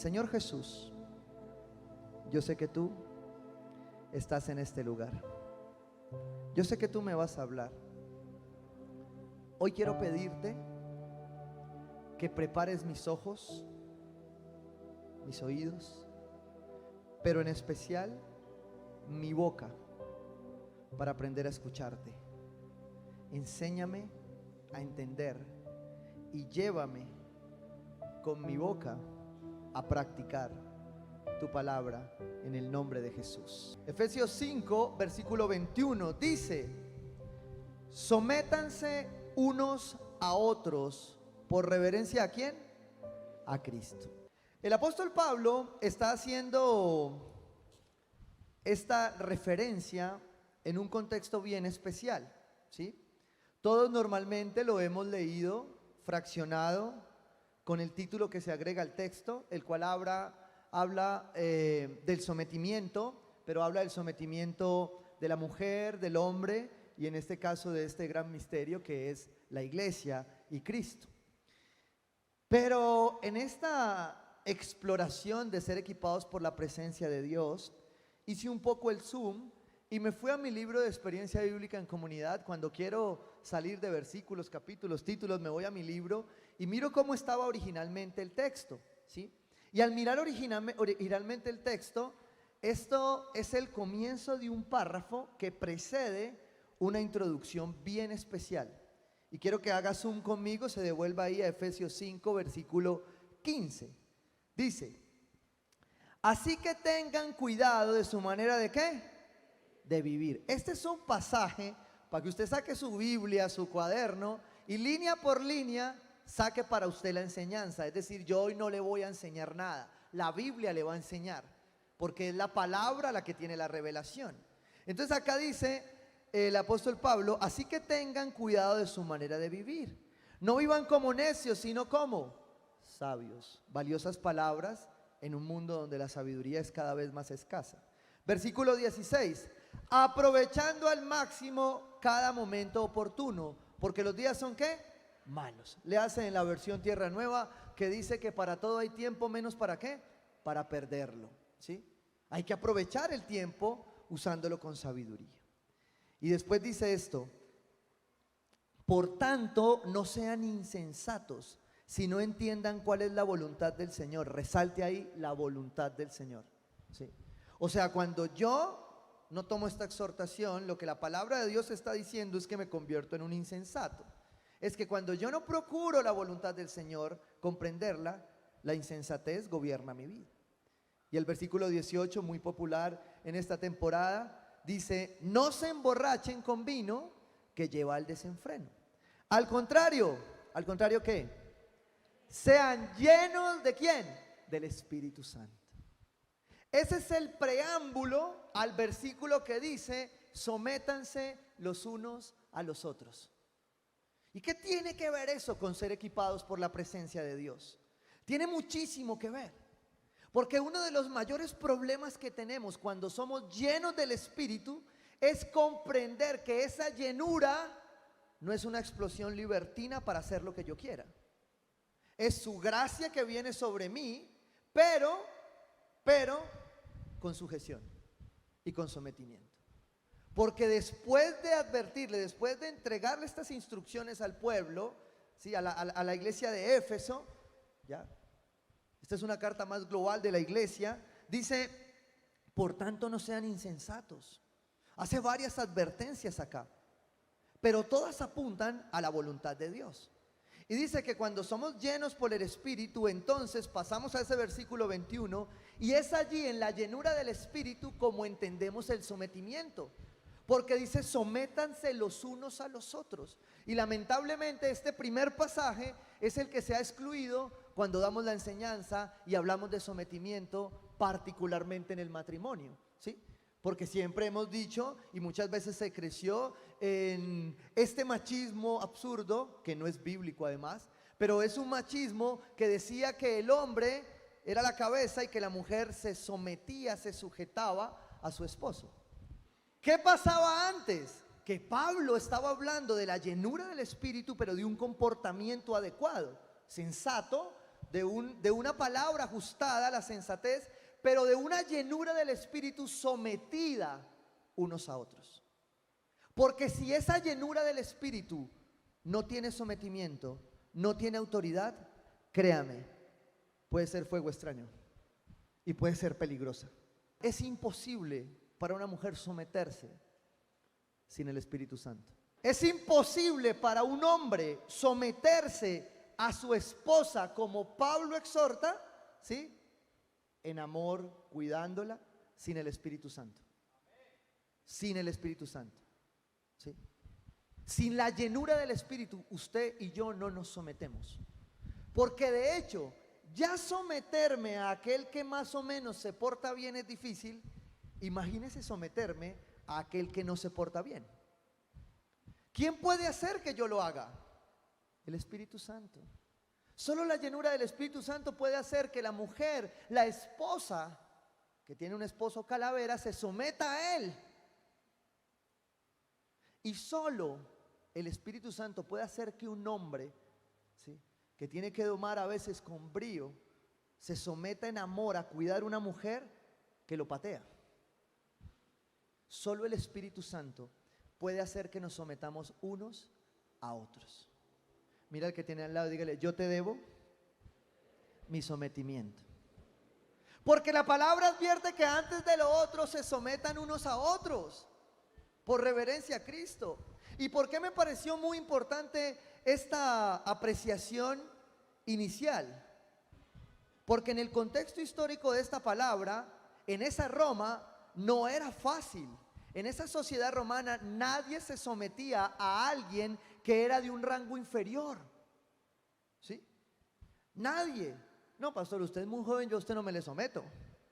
Señor Jesús, yo sé que tú estás en este lugar. Yo sé que tú me vas a hablar. Hoy quiero pedirte que prepares mis ojos, mis oídos, pero en especial mi boca para aprender a escucharte. Enséñame a entender y llévame con mi boca a practicar tu palabra en el nombre de Jesús. Efesios 5, versículo 21 dice: sométanse unos a otros por reverencia ¿a quién? A Cristo. El apóstol Pablo está haciendo esta referencia en un contexto bien especial, ¿sí? Todos normalmente lo hemos leído fraccionado con el título que se agrega al texto, el cual habla del sometimiento, pero habla del sometimiento de la mujer, del hombre, y en este caso de este gran misterio que es la iglesia y Cristo. Pero en esta exploración de ser equipados por la presencia de Dios, hice un poco el zoom y me fui a mi libro de experiencia bíblica en comunidad. Cuando quiero salir de versículos, capítulos, títulos, me voy a mi libro y miro cómo estaba originalmente el texto, ¿sí? Y al mirar originalmente el texto, esto es el comienzo de un párrafo que precede una introducción bien especial. Y quiero que haga zoom conmigo, se devuelva ahí a Efesios 5, versículo 15. Dice: así que tengan cuidado de su manera de ¿qué? De vivir. Este es un pasaje para que usted saque su Biblia, su cuaderno y línea por línea saque para usted la enseñanza. Es decir, yo hoy no le voy a enseñar nada, la Biblia le va a enseñar, porque es la palabra la que tiene la revelación. Entonces acá dice el apóstol Pablo: así que tengan cuidado de su manera de vivir. No vivan como necios, sino como sabios. Valiosas palabras en un mundo donde la sabiduría es cada vez más escasa. Versículo 16: aprovechando al máximo cada momento oportuno, porque los días son ¿qué? Malos. Le hacen en la versión Tierra Nueva, que dice que para todo hay tiempo, menos ¿para qué? Para perderlo, ¿sí? Hay que aprovechar el tiempo usándolo con sabiduría. Y después dice esto: por tanto, no sean insensatos, si no entiendan cuál es la voluntad del Señor. Resalte ahí la voluntad del Señor, ¿sí? O sea, cuando yo no tomo esta exhortación, lo que la palabra de Dios está diciendo es que me convierto en un insensato. Es que cuando yo no procuro la voluntad del Señor, comprenderla, la insensatez gobierna mi vida. Y el versículo 18, muy popular en esta temporada, dice: no se emborrachen con vino que lleva al desenfreno. Al contrario ¿qué? Sean llenos ¿de quién? Del Espíritu Santo. Ese es el preámbulo al versículo que dice: sométanse los unos a los otros. ¿Y qué tiene que ver eso con ser equipados por la presencia de Dios? Tiene muchísimo que ver. Porque uno de los mayores problemas que tenemos cuando somos llenos del Espíritu es comprender que esa llenura no es una explosión libertina para hacer lo que yo quiera. Es su gracia que viene sobre mí, pero con sujeción y con sometimiento. Porque después de advertirle, después de entregarle estas instrucciones al pueblo, ¿sí? a la iglesia de Éfeso, ¿ya? Esta es una carta más global de la iglesia. Dice: por tanto no sean insensatos. Hace varias advertencias acá, pero todas apuntan a la voluntad de Dios. Y dice que cuando somos llenos por el Espíritu, entonces pasamos a ese versículo 21, y es allí en la llenura del Espíritu como entendemos el sometimiento. Porque dice: sométanse los unos a los otros. Y lamentablemente este primer pasaje es el que se ha excluido cuando damos la enseñanza y hablamos de sometimiento, particularmente en el matrimonio, ¿sí? Porque siempre hemos dicho, y muchas veces se creció en este machismo absurdo, que no es bíblico además, pero es un machismo que decía que el hombre era la cabeza y que la mujer se sometía, se sujetaba a su esposo. ¿Qué pasaba antes? Que Pablo estaba hablando de la llenura del Espíritu, pero de un comportamiento adecuado, sensato, de una palabra ajustada a la sensatez, pero de una llenura del Espíritu sometida unos a otros. Porque si esa llenura del Espíritu no tiene sometimiento, no tiene autoridad, créame, puede ser fuego extraño y puede ser peligrosa. Es imposible para una mujer someterse sin el Espíritu Santo. Es imposible para un hombre someterse a su esposa como Pablo exhorta, ¿sí? En amor, cuidándola, sin el Espíritu Santo. Sin el Espíritu Santo, ¿sí? Sin la llenura del Espíritu, usted y yo no nos sometemos. Porque de hecho, ya someterme a aquel que más o menos se porta bien es difícil. Imagínese someterme a aquel que no se porta bien. ¿Quién puede hacer que yo lo haga? El Espíritu Santo. Solo la llenura del Espíritu Santo puede hacer que la mujer, la esposa, que tiene un esposo calavera, se someta a él. Y solo el Espíritu Santo puede hacer que un hombre, ¿sí?, que tiene que domar a veces con brío, se someta en amor a cuidar una mujer que lo patea. Solo el Espíritu Santo puede hacer que nos sometamos unos a otros. Mira al que tiene al lado, dígale: yo te debo mi sometimiento. Porque la palabra advierte que antes de lo otro se sometan unos a otros, por reverencia a Cristo. ¿Y por qué me pareció muy importante esta apreciación inicial? Porque en el contexto histórico de esta palabra, en esa Roma no era fácil. En esa sociedad romana nadie se sometía a alguien que era de un rango inferior, ¿sí? Nadie. No, pastor, usted es muy joven, yo a usted no me le someto,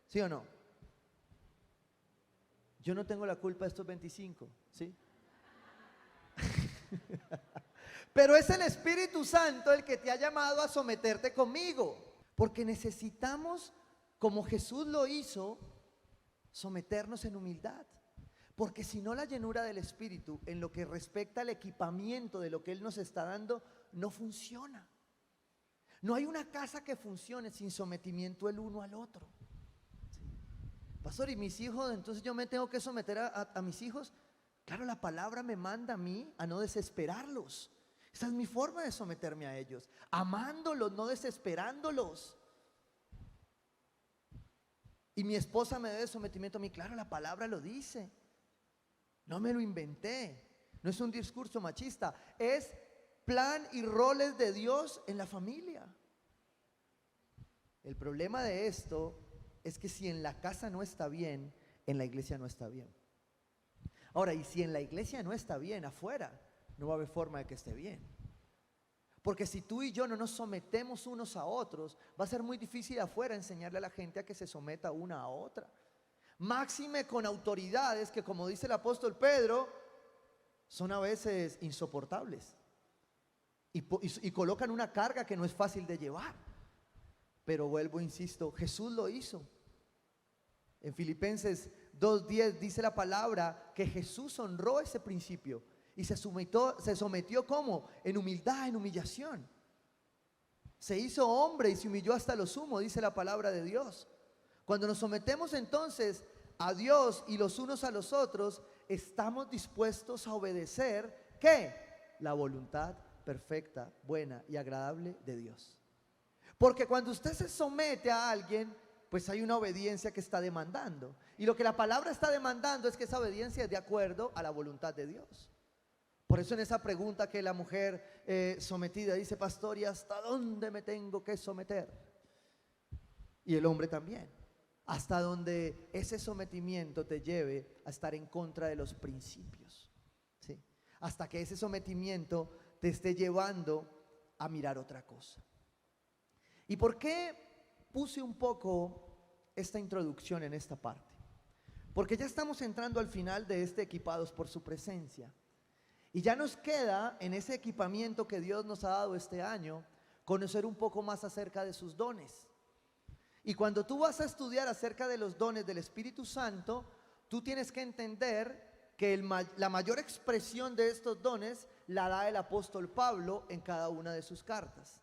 ¿sí o no? Yo no tengo la culpa de estos 25, ¿sí? Pero es el Espíritu Santo el que te ha llamado a someterte conmigo, porque necesitamos, como Jesús lo hizo, someternos en humildad. Porque si no, la llenura del Espíritu en lo que respecta al equipamiento de lo que Él nos está dando no funciona. No hay una casa que funcione sin sometimiento el uno al otro, ¿sí? Pastor, ¿y mis hijos? Entonces yo me tengo que someter a mis hijos. Claro, la palabra me manda a mí a no desesperarlos. Esa es mi forma de someterme a ellos, amándolos, no desesperándolos. Y mi esposa me debe sometimiento a mí. Claro, la palabra lo dice. No me lo inventé. No es un discurso machista. Es plan y roles de Dios en la familia. El problema de esto es que si en la casa no está bien, en la iglesia no está bien. Ahora, y si en la iglesia no está bien, afuera no va a haber forma de que esté bien. Porque si tú y yo no nos sometemos unos a otros, va a ser muy difícil afuera enseñarle a la gente a que se someta una a otra. Máxime con autoridades que, como dice el apóstol Pedro, son a veces insoportables y colocan una carga que no es fácil de llevar. Pero vuelvo, insisto, Jesús lo hizo. En Filipenses 2:10 dice la palabra que Jesús honró ese principio y se sometió ¿cómo? En humildad, en humillación. Se hizo hombre y se humilló hasta lo sumo, dice la palabra de Dios. Cuando nos sometemos entonces a Dios y los unos a los otros, estamos dispuestos a obedecer, ¿qué? La voluntad perfecta, buena y agradable de Dios. Porque cuando usted se somete a alguien, pues hay una obediencia que está demandando. Y lo que la palabra está demandando es que esa obediencia es de acuerdo a la voluntad de Dios. Por eso en esa pregunta que la mujer sometida dice: pastor, ¿y hasta dónde me tengo que someter? Y el hombre también. Hasta donde ese sometimiento te lleve a estar en contra de los principios, ¿sí? Hasta que ese sometimiento te esté llevando a mirar otra cosa. ¿Y por qué puse un poco esta introducción en esta parte? Porque ya estamos entrando al final de este Equipados por su presencia. Y ya nos queda en ese equipamiento que Dios nos ha dado este año, conocer un poco más acerca de sus dones. Y cuando tú vas a estudiar acerca de los dones del Espíritu Santo, tú tienes que entender que la mayor expresión de estos dones la da el apóstol Pablo en cada una de sus cartas.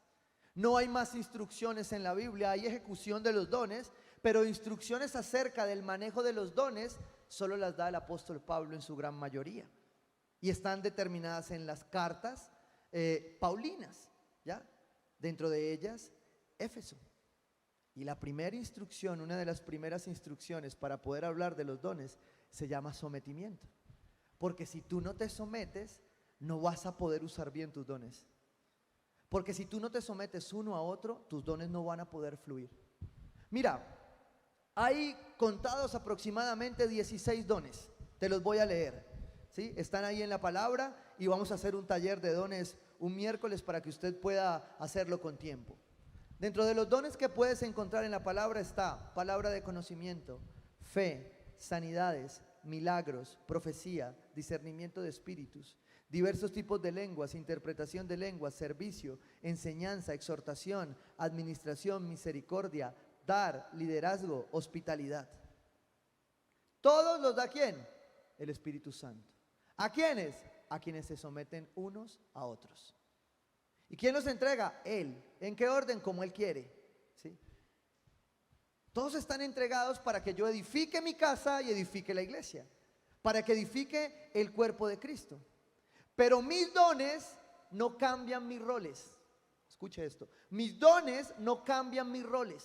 No hay más instrucciones en la Biblia, hay ejecución de los dones, pero instrucciones acerca del manejo de los dones solo las da el apóstol Pablo en su gran mayoría. Y están determinadas en las cartas paulinas, ¿ya? Dentro de ellas, Éfeso. Y la primera instrucción, una de las primeras instrucciones para poder hablar de los dones, se llama sometimiento. Porque si tú no te sometes, no vas a poder usar bien tus dones. Porque si tú no te sometes uno a otro, tus dones no van a poder fluir. Mira, hay contados aproximadamente 16 dones. Te los voy a leer, ¿sí? Están ahí en la palabra y vamos a hacer un taller de dones un miércoles para que usted pueda hacerlo con tiempo. Dentro de los dones que puedes encontrar en la palabra está palabra de conocimiento, fe, sanidades, milagros, profecía, discernimiento de espíritus, diversos tipos de lenguas, interpretación de lenguas, servicio, enseñanza, exhortación, administración, misericordia, dar, liderazgo, hospitalidad. ¿Todos los da quién? El Espíritu Santo. ¿A quiénes? A quienes se someten unos a otros. ¿Y quién los entrega? Él. ¿En qué orden? Como Él quiere. ¿Sí? Todos están entregados para que yo edifique mi casa y edifique la iglesia, para que edifique el cuerpo de Cristo. Pero mis dones no cambian mis roles. Escuche esto. Mis dones no cambian mis roles.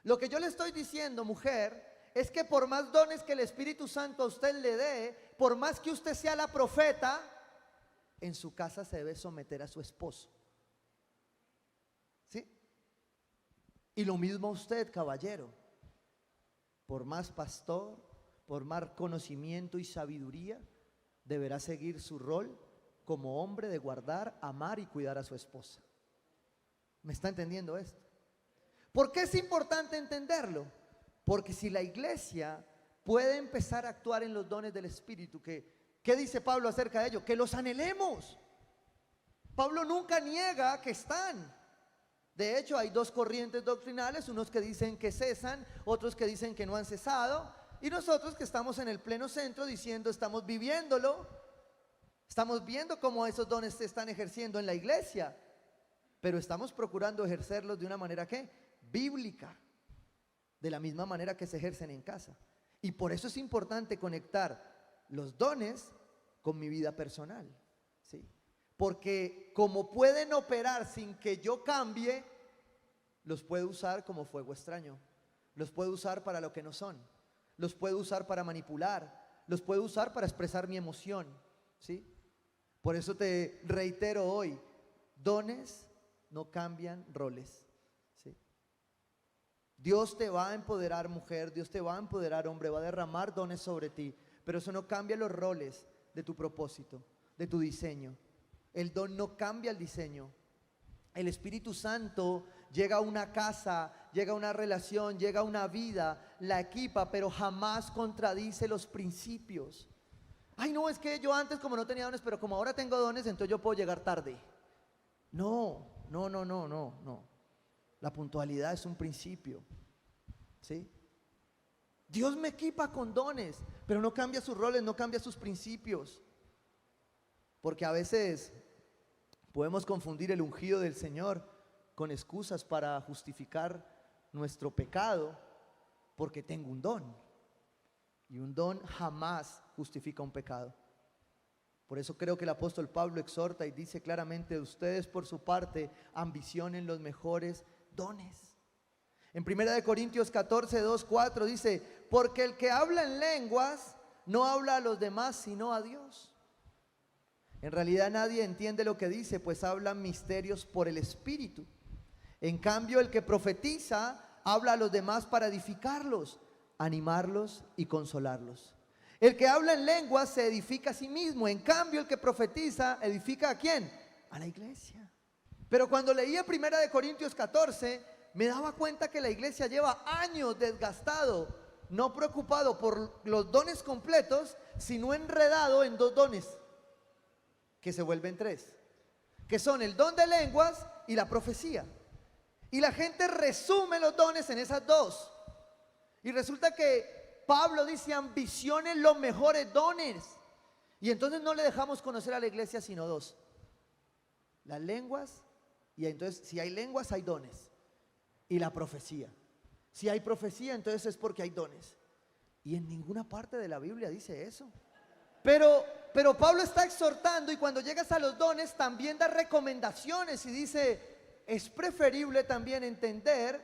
Lo que yo le estoy diciendo, mujer, es que por más dones que el Espíritu Santo a usted le dé, por más que usted sea la profeta, en su casa se debe someter a su esposo. ¿Sí? Y lo mismo usted, caballero. Por más pastor, por más conocimiento y sabiduría, deberá seguir su rol como hombre de guardar, amar y cuidar a su esposa. ¿Me está entendiendo esto? ¿Por qué es importante entenderlo? Porque si la iglesia puede empezar a actuar en los dones del Espíritu, ¿qué dice Pablo acerca de ello? Que los anhelemos. Pablo nunca niega que están. De hecho, hay dos corrientes doctrinales, unos que dicen que cesan, otros que dicen que no han cesado, y nosotros que estamos en el pleno centro diciendo estamos viviéndolo, estamos viendo cómo esos dones se están ejerciendo en la iglesia, pero estamos procurando ejercerlos de una manera ¿qué? Bíblica, de la misma manera que se ejercen en casa. Y por eso es importante conectar los dones con mi vida personal, ¿sí? Porque como pueden operar sin que yo cambie, los puedo usar como fuego extraño, los puedo usar para lo que no son, los puedo usar para manipular, los puedo usar para expresar mi emoción, ¿sí? Por eso te reitero hoy, dones no cambian roles, ¿sí? Dios te va a empoderar, mujer, Dios te va a empoderar, hombre, va a derramar dones sobre ti, pero eso no cambia los roles de tu propósito, de tu diseño. El don no cambia el diseño. El Espíritu Santo llega a una casa, llega a una relación, llega a una vida, la equipa, pero jamás contradice los principios. Ay, no, es que yo antes como no tenía dones, pero como ahora tengo dones, entonces yo puedo llegar tarde. No. La puntualidad es un principio, ¿sí? Dios me equipa con dones, pero no cambia sus roles, no cambia sus principios. Porque a veces podemos confundir el ungido del Señor con excusas para justificar nuestro pecado, porque tengo un don. Y un don jamás justifica un pecado. Por eso creo que el apóstol Pablo exhorta y dice claramente: ustedes por su parte ambicionen los mejores dones. En 1 Corintios 14, 2, 4 dice: porque el que habla en lenguas no habla a los demás sino a Dios. En realidad nadie entiende lo que dice, pues hablan misterios por el Espíritu. En cambio, el que profetiza habla a los demás para edificarlos, animarlos y consolarlos. El que habla en lenguas se edifica a sí mismo. En cambio, el que profetiza edifica ¿a quién? A la iglesia. Pero cuando leía 1 Corintios 14, me daba cuenta que la iglesia lleva años desgastado, no preocupado por los dones completos, sino enredado en dos dones que se vuelven tres, que son el don de lenguas y la profecía. Y la gente resume los dones en esas dos. Y resulta que Pablo dice: ambicionen los mejores dones. Y entonces no le dejamos conocer a la iglesia sino dos: las lenguas Y entonces, si hay lenguas, hay dones. Y la profecía. Si hay profecía, entonces es porque hay dones. Y en ninguna parte de la Biblia dice eso. Pero Pablo está exhortando, y cuando llegas a los dones también da recomendaciones y dice, es preferible también entender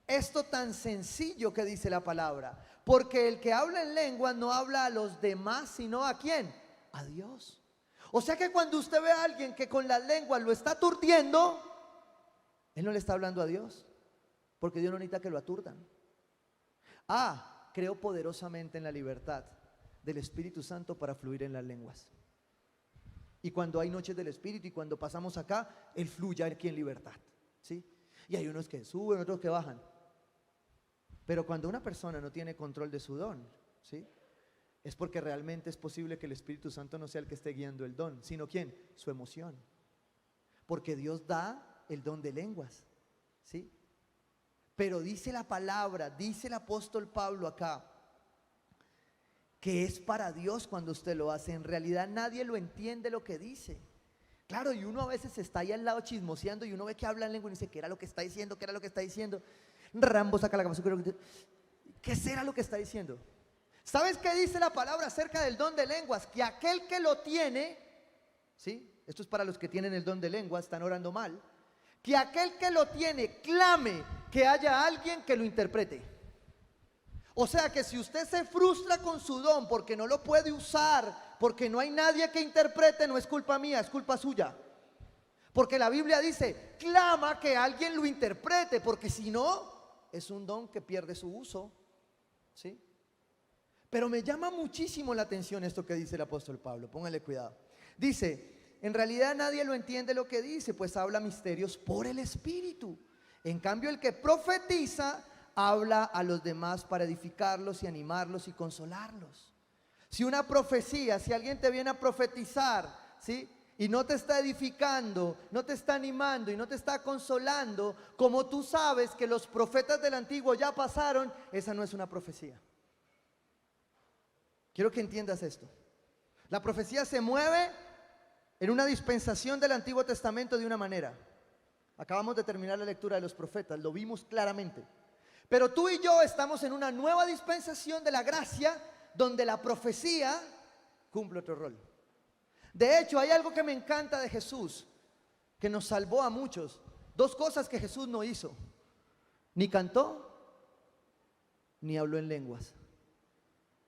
esto tan sencillo que dice la palabra. Porque el que habla en lengua no habla a los demás, sino ¿a quién? A Dios. O sea que cuando usted ve a alguien que con las lenguas lo está aturdiendo, él no le está hablando a Dios, porque Dios no necesita que lo aturdan. Creo poderosamente en la libertad del Espíritu Santo para fluir en las lenguas. Y cuando hay noches del Espíritu y cuando pasamos acá, Él fluye aquí en libertad, ¿sí? Y hay unos que suben, otros que bajan. Pero cuando una persona no tiene control de su don, ¿sí?, es porque realmente es posible que el Espíritu Santo no sea el que esté guiando el don, sino ¿quién? Su emoción. Porque Dios da el don de lenguas, ¿sí? Pero dice la palabra, dice el apóstol Pablo acá, que es para Dios cuando usted lo hace. En realidad nadie lo entiende lo que dice. Claro, y uno a veces está ahí al lado chismoseando y uno ve que habla en lengua y dice, ¿qué era lo que está diciendo? ¿Qué era lo que está diciendo? Rambo saca la cabeza. ¿Qué será lo que está diciendo? ¿Sabes qué dice la palabra acerca del don de lenguas? Que aquel que lo tiene, ¿sí? Esto es para los que tienen el don de lenguas, están orando mal. Que aquel que lo tiene clame que haya alguien que lo interprete. O sea que si usted se frustra con su don porque no lo puede usar, porque no hay nadie que interprete, no es culpa mía, es culpa suya. Porque la Biblia dice, clama que alguien lo interprete, porque si no, es un don que pierde su uso, ¿sí? Pero me llama muchísimo la atención esto que dice el apóstol Pablo, póngale cuidado. Dice, en realidad nadie lo entiende lo que dice, pues habla misterios por el Espíritu. En cambio, el que profetiza habla a los demás para edificarlos y animarlos y consolarlos. Si una profecía, si alguien te viene a profetizar, ¿sí?, y no te está edificando, no te está animando y no te está consolando, como tú sabes que los profetas del antiguo ya pasaron, esa no es una profecía. Quiero que entiendas esto. La profecía se mueve en una dispensación del Antiguo Testamento de una manera. Acabamos de terminar la lectura de los profetas, lo vimos claramente. Pero tú y yo estamos en una nueva dispensación de la gracia, donde la profecía cumple otro rol. De hecho, hay algo que me encanta de Jesús, que nos salvó a muchos. Dos cosas que Jesús no hizo: ni cantó, ni habló en lenguas.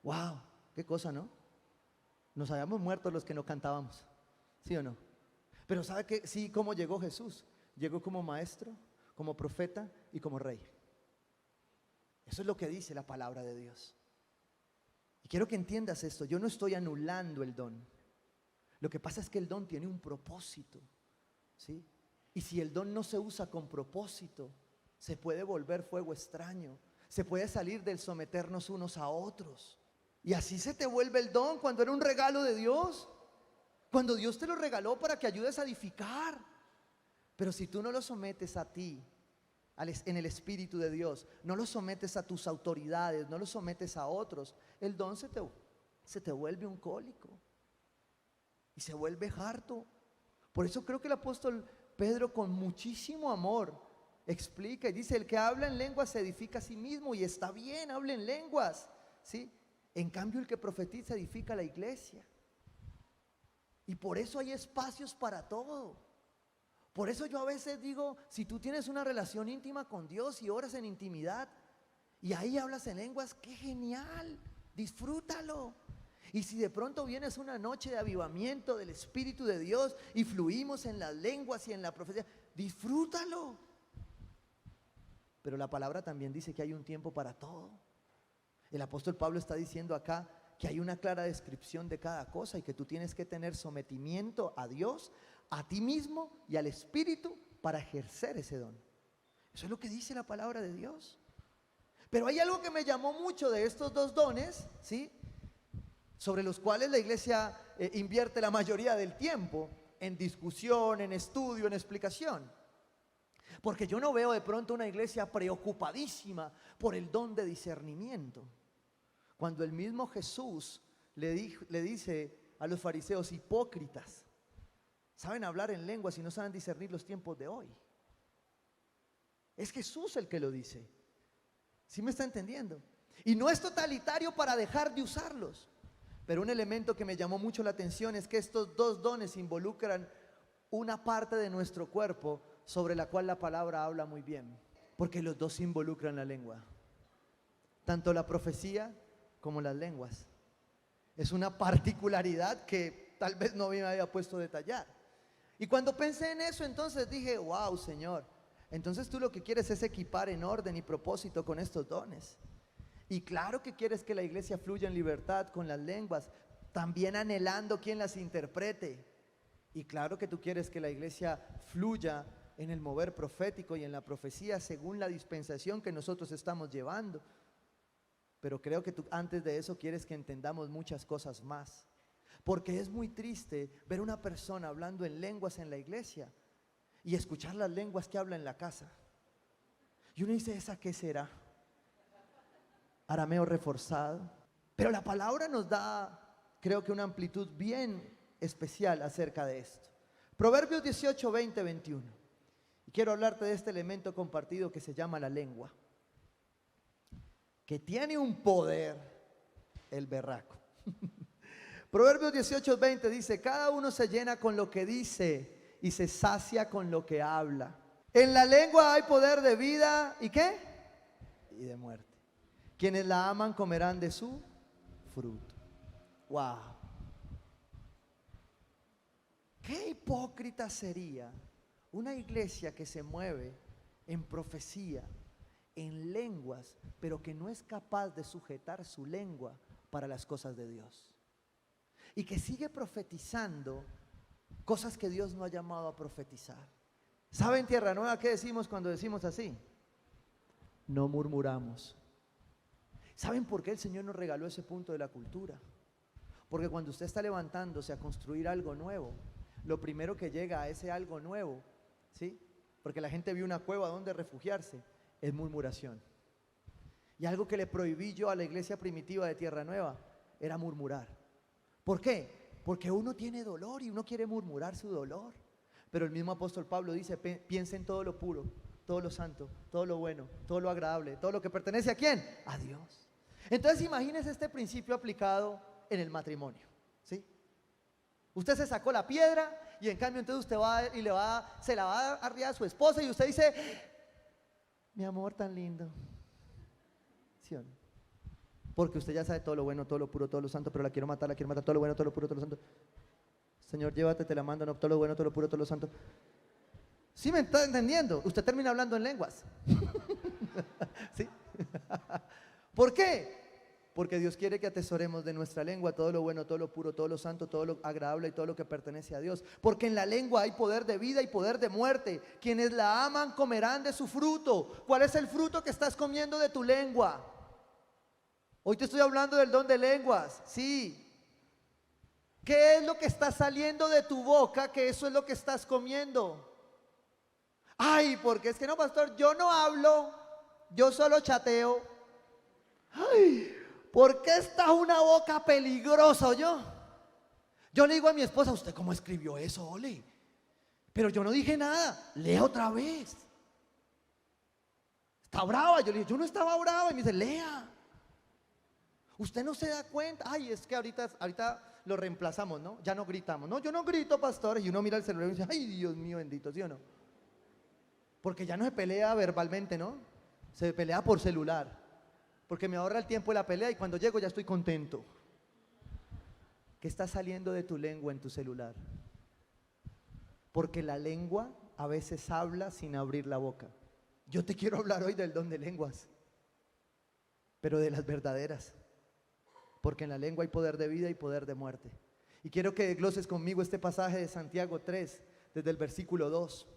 ¡Wow! Qué cosa, ¿no? Nos habíamos muerto los que no cantábamos, ¿sí o no? Pero ¿sabe qué? Sí, ¿cómo llegó Jesús? Llegó como maestro, como profeta y como rey. Eso es lo que dice la palabra de Dios. Y quiero que entiendas esto. Yo no estoy anulando el don. Lo que pasa es que el don tiene un propósito, ¿sí? Y si el don no se usa con propósito, se puede volver fuego extraño. Se puede salir del someternos unos a otros. Y así se te vuelve el don cuando era un regalo de Dios. Cuando Dios te lo regaló para que ayudes a edificar. Pero si tú no lo sometes a ti, en el Espíritu de Dios, no lo sometes a tus autoridades, no lo sometes a otros, el don se te vuelve un cólico y se vuelve harto. Por eso creo que el apóstol Pedro, con muchísimo amor, explica y dice: el que habla en lenguas se edifica a sí mismo, y está bien, hable en lenguas, ¿sí? En cambio, el que profetiza edifica la iglesia. Y por eso hay espacios para todo. Por eso yo a veces digo, si tú tienes una relación íntima con Dios y oras en intimidad y ahí hablas en lenguas, ¡qué genial! Disfrútalo. Y si de pronto vienes una noche de avivamiento del Espíritu de Dios y fluimos en las lenguas y en la profecía, disfrútalo. Pero la palabra también dice que hay un tiempo para todo. El apóstol Pablo está diciendo acá que hay una clara descripción de cada cosa y que tú tienes que tener sometimiento a Dios, a ti mismo y al Espíritu para ejercer ese don. Eso es lo que dice la palabra de Dios. Pero hay algo que me llamó mucho de estos dos dones, ¿sí?, sobre los cuales la iglesia invierte la mayoría del tiempo en discusión, en estudio, en explicación. Porque yo no veo de pronto una iglesia preocupadísima por el don de discernimiento, cuando el mismo Jesús le dice a los fariseos: hipócritas, saben hablar en lenguas y no saben discernir los tiempos de hoy. Es Jesús el que lo dice. ¿Sí me está entendiendo? Y no es totalitario para dejar de usarlos. Pero un elemento que me llamó mucho la atención es que estos dos dones involucran una parte de nuestro cuerpo sobre la cual la palabra habla muy bien. Porque los dos involucran la lengua. Tanto la profecía como las lenguas. Es una particularidad que tal vez no me había puesto a detallar. Y cuando pensé en eso, entonces dije, wow, Señor, entonces tú lo que quieres es equipar en orden y propósito con estos dones. Y claro que quieres que la iglesia fluya en libertad con las lenguas, también anhelando quien las interprete. Y claro que tú quieres que la iglesia fluya en el mover profético y en la profecía según la dispensación que nosotros estamos llevando. Pero creo que tú antes de eso quieres que entendamos muchas cosas más. Porque es muy triste ver una persona hablando en lenguas en la iglesia y escuchar las lenguas que habla en la casa. Y uno dice, ¿esa qué será? Arameo reforzado. Pero la palabra nos da, creo que una amplitud bien especial acerca de esto. Proverbios 18, 20, 21. Y quiero hablarte de este elemento compartido que se llama la lengua. Que tiene un poder el berraco. Proverbios 18, 20 dice, cada uno se llena con lo que dice y se sacia con lo que habla. En la lengua hay poder de vida, ¿y qué? Y de muerte. Quienes la aman comerán de su fruto. Wow. Qué hipócrita sería una iglesia que se mueve en profecía, en lenguas, pero que no es capaz de sujetar su lengua para las cosas de Dios. Y que sigue profetizando cosas que Dios no ha llamado a profetizar. ¿Saben, Tierra Nueva, qué decimos cuando decimos así? No murmuramos. ¿Saben por qué el Señor nos regaló ese punto de la cultura? Porque cuando usted está levantándose a construir algo nuevo, lo primero que llega a ese algo nuevo, ¿sí? Porque la gente vio una cueva donde refugiarse, es murmuración. Y algo que le prohibí yo a la iglesia primitiva de Tierra Nueva era murmurar. ¿Por qué? Porque uno tiene dolor y uno quiere murmurar su dolor. Pero el mismo apóstol Pablo dice, piensa en todo lo puro, todo lo santo, todo lo bueno, todo lo agradable, todo lo que pertenece ¿a quién? A Dios. Entonces imagínese este principio aplicado en el matrimonio, ¿sí? Usted se sacó la piedra y en cambio entonces usted va y se la va a dar arriba a su esposa y usted dice, mi amor tan lindo, ¿sí o no? Porque usted ya sabe todo lo bueno, todo lo puro, todo lo santo, pero la quiero matar, todo lo bueno, todo lo puro, todo lo santo. Señor, llévate, te la mando, no, todo lo bueno, todo lo puro, todo lo santo. ¿Sí me está entendiendo? Usted termina hablando en lenguas. ¿Sí? ¿Por qué? Porque Dios quiere que atesoremos de nuestra lengua todo lo bueno, todo lo puro, todo lo santo, todo lo agradable y todo lo que pertenece a Dios. Porque en la lengua hay poder de vida y poder de muerte. Quienes la aman comerán de su fruto. ¿Cuál es el fruto que estás comiendo de tu lengua? Hoy te estoy hablando del don de lenguas, sí. ¿Qué es lo que está saliendo de tu boca? Que eso es lo que estás comiendo. Ay, porque es que no, pastor, yo no hablo, yo solo chateo. Ay, ¿por qué está una boca peligrosa, yo? Yo le digo a mi esposa, ¿usted cómo escribió eso, Ole? Pero yo no dije nada, lea otra vez. Está brava, yo le dije, yo no estaba brava, y me dice, lea. Usted no se da cuenta, ay, es que ahorita lo reemplazamos, ¿no? Ya no gritamos, no, yo no grito, pastor, y uno mira el celular y dice, ay, Dios mío bendito, ¿sí o no? Porque ya no se pelea verbalmente, ¿no? Se pelea por celular, porque me ahorra el tiempo de la pelea y cuando llego ya estoy contento. ¿Qué está saliendo de tu lengua en tu celular? Porque la lengua a veces habla sin abrir la boca. Yo te quiero hablar hoy del don de lenguas, pero de las verdaderas. Porque en la lengua hay poder de vida y poder de muerte. Y quiero que gloses conmigo este pasaje de Santiago 3, desde el versículo 2.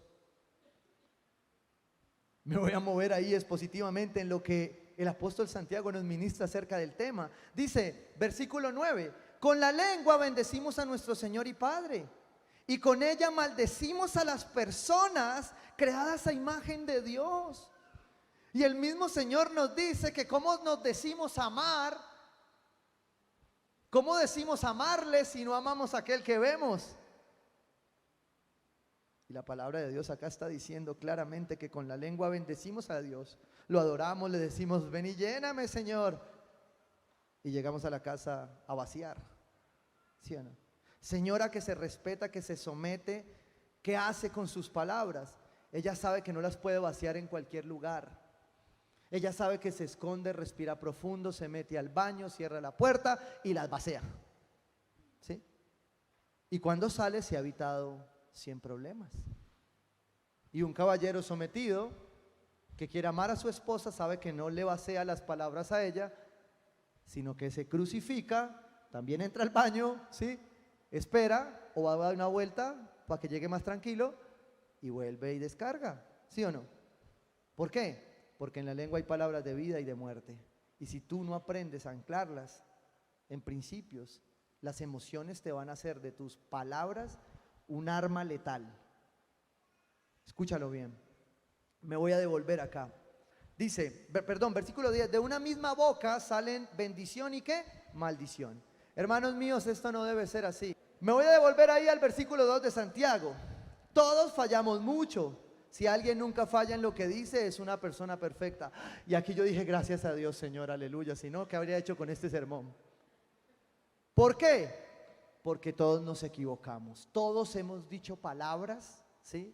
Me voy a mover ahí expositivamente en lo que el apóstol Santiago nos ministra acerca del tema. Dice, versículo 9, con la lengua bendecimos a nuestro Señor y Padre, y con ella maldecimos a las personas creadas a imagen de Dios. Y el mismo Señor nos dice que cómo nos decimos amar. ¿Cómo decimos amarle si no amamos a aquel que vemos? Y la palabra de Dios acá está diciendo claramente que con la lengua bendecimos a Dios, lo adoramos, le decimos, ven y lléname, Señor. Y llegamos a la casa a vaciar, ¿sí o no? Señora que se respeta, que se somete, ¿qué hace con sus palabras? Ella sabe que no las puede vaciar en cualquier lugar. Ella sabe que se esconde, respira profundo, se mete al baño, cierra la puerta y las vacía, ¿sí? Y cuando sale se ha evitado 100 problemas. Y un caballero sometido que quiere amar a su esposa sabe que no le vacía las palabras a ella, sino que se crucifica, también entra al baño, ¿sí? Espera o va a dar una vuelta para que llegue más tranquilo y vuelve y descarga, ¿sí o no? ¿Por qué? Porque en la lengua hay palabras de vida y de muerte. Y si tú no aprendes a anclarlas en principios, las emociones te van a hacer de tus palabras un arma letal. Escúchalo bien. Me voy a devolver acá. Dice, perdón, versículo 10, de una misma boca salen bendición y ¿qué? Maldición. Hermanos míos, esto no debe ser así. Me voy a devolver ahí al versículo 2 de Santiago. Todos fallamos mucho. Si alguien nunca falla en lo que dice, es una persona perfecta. Y aquí yo dije, gracias a Dios, Señor, aleluya. Si no, ¿qué habría hecho con este sermón? ¿Por qué? Porque todos nos equivocamos. Todos hemos dicho palabras, ¿sí?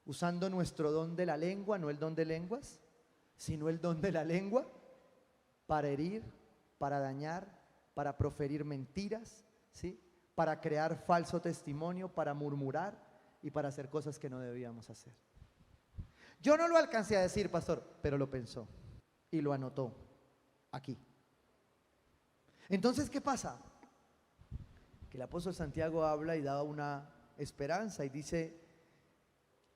Usando nuestro don de la lengua, no el don de lenguas, sino el don de la lengua, para herir, para dañar, para proferir mentiras, ¿sí? Para crear falso testimonio, para murmurar y para hacer cosas que no debíamos hacer. Yo no lo alcancé a decir, pastor, pero lo pensó y lo anotó aquí. Entonces, ¿qué pasa? Que el apóstol Santiago habla y da una esperanza y dice,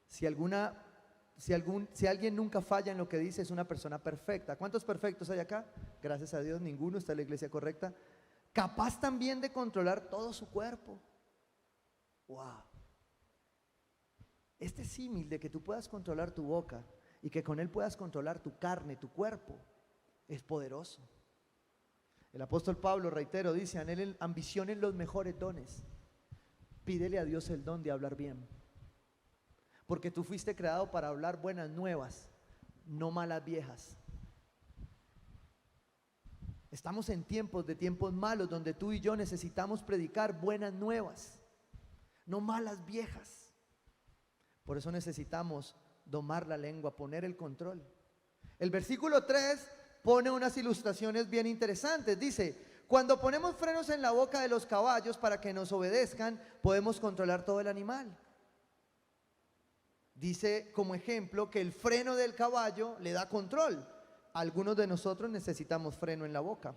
si alguien nunca falla en lo que dice, es una persona perfecta. ¿Cuántos perfectos hay acá? Gracias a Dios, ninguno. Está en la iglesia correcta. Capaz también de controlar todo su cuerpo. Wow. Este símil de que tú puedas controlar tu boca y que con él puedas controlar tu carne, tu cuerpo, es poderoso. El apóstol Pablo, reitero, dice, anhelen, ambicionen los mejores dones. Pídele a Dios el don de hablar bien. Porque tú fuiste creado para hablar buenas nuevas, no malas viejas. Estamos en tiempos malos, donde tú y yo necesitamos predicar buenas nuevas, no malas viejas. Por eso necesitamos domar la lengua, poner el control. El versículo 3 pone unas ilustraciones bien interesantes. Dice, cuando ponemos frenos en la boca de los caballos para que nos obedezcan, podemos controlar todo el animal. Dice como ejemplo que el freno del caballo le da control. Algunos de nosotros necesitamos freno en la boca.